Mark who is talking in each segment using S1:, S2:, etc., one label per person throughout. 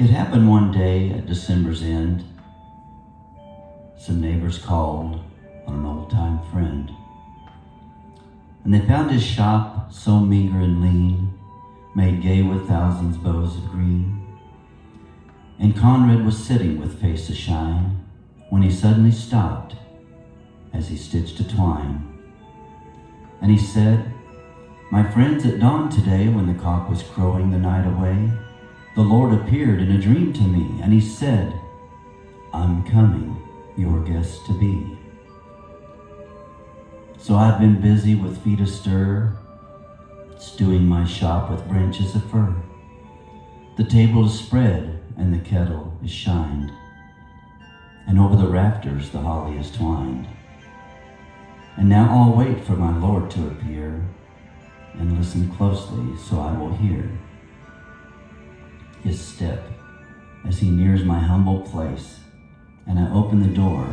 S1: It happened one day at December's end. Some neighbors called on an old-time friend, and they found his shop so meager and lean, made gay with thousands bows of green. And Conrad was sitting with face ashine when he suddenly stopped as he stitched a twine. And he said, "My friends, at dawn today, when the cock was crowing the night away, the Lord appeared in a dream to me, and he said, 'I'm coming, your guest to be.' So I've been busy with feet astir, stewing my shop with branches of fir. The table is spread and the kettle is shined, and over the rafters the holly is twined. And now I'll wait for my Lord to appear, and listen closely so I will hear his step as he nears my humble place. And I open the door,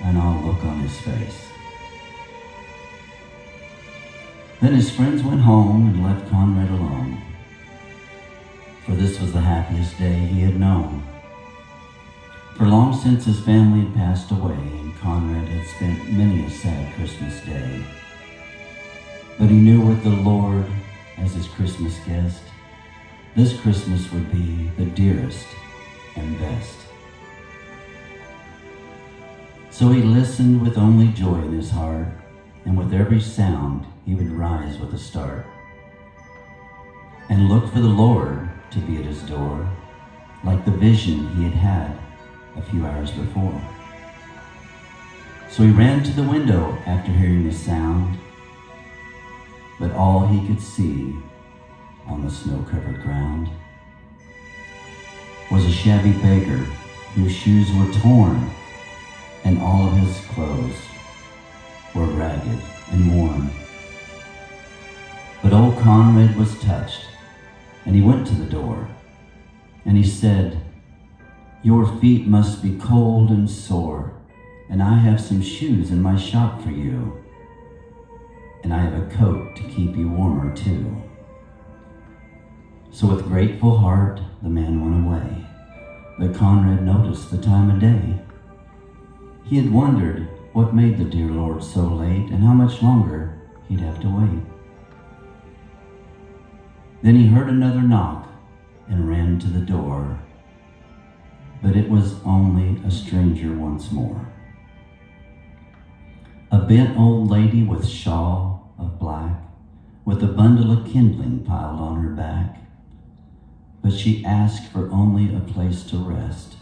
S1: and I'll look on his face." Then his friends went home and left Conrad alone, for this was the happiest day he had known. For long since his family had passed away, and Conrad had spent many a sad Christmas day. But he knew with the Lord as his Christmas guest, this Christmas would be the dearest and best. So he listened with only joy in his heart, and with every sound he would rise with a start, and look for the Lord to be at his door, like the vision he had had a few hours before. So he ran to the window after hearing the sound, but all he could see on the snow-covered ground was a shabby beggar whose shoes were torn, and all of his clothes were ragged and worn. But old Conrad was touched, and he went to the door, and he said, "Your feet must be cold and sore, and I have some shoes in my shop for you, and I have a coat to keep you warmer too." So with grateful heart the man went away, but Conrad noticed the time of day. He had wondered what made the dear Lord so late, and how much longer he'd have to wait. Then he heard another knock and ran to the door, but it was only a stranger once more. A bent old lady with shawl of black, with a bundle of kindling piled on her back, but she asked for only a place to rest,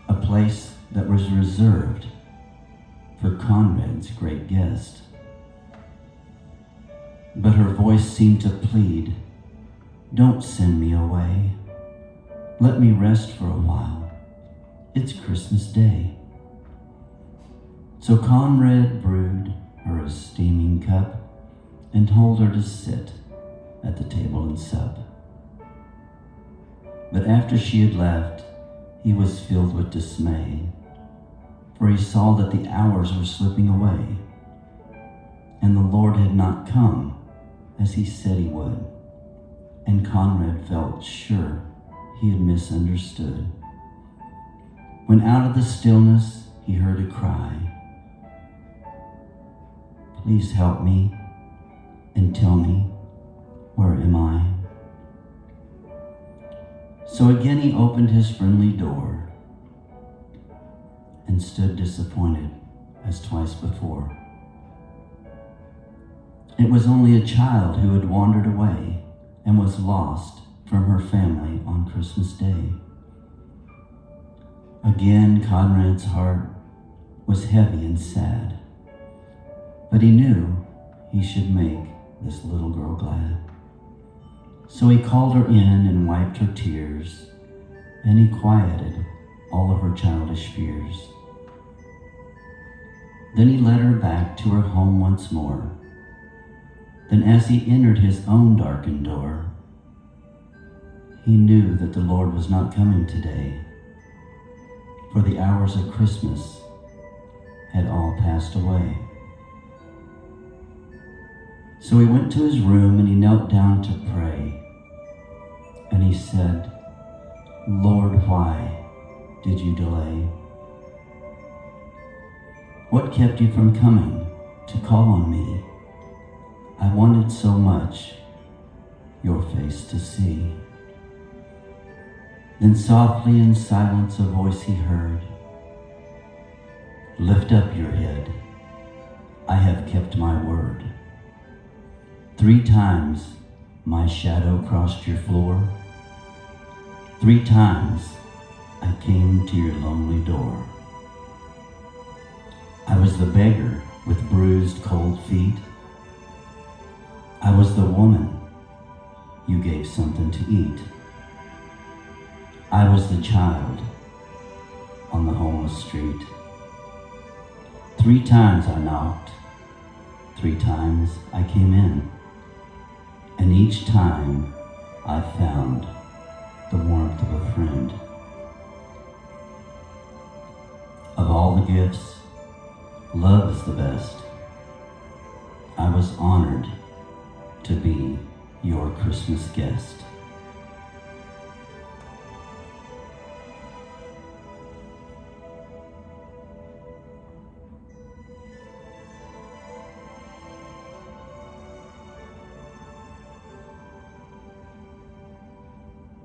S1: a place that was reserved for Conrad's great guest. But her voice seemed to plead, "Don't send me away. Let me rest for a while. It's Christmas Day." So Conrad brewed her a steaming cup and told her to sit at the table and sup. But after she had left, he was filled with dismay, for he saw that the hours were slipping away, and the Lord had not come as he said he would, and Conrad felt sure he had misunderstood. When out of the stillness he heard a cry, "Please help me and tell me, where am I?" So again he opened his friendly door and stood disappointed as twice before. It was only a child who had wandered away and was lost from her family on Christmas Day. Again Conrad's heart was heavy and sad, but he knew he should make this little girl glad. So he called her in and wiped her tears, and he quieted all of her childish fears. Then he led her back to her home once more. Then as he entered his own darkened door, he knew that the Lord was not coming today, for the hours of Christmas had all passed away. So he went to his room and he knelt down to pray, and he said, Lord, why did you delay? What kept you from coming to call on me? I wanted so much your face to see. Then softly in silence a voice he heard, lift up your head, I have kept my word. 3 times my shadow crossed your floor. 3 times I came to your lonely door. I was the beggar with bruised cold feet. I was the woman you gave something to eat. I was the child on the homeless street. 3 times I knocked, 3 times I came in, and each time I found the warmth of a friend. Of all the gifts, love is the best. I was honored to be your Christmas guest.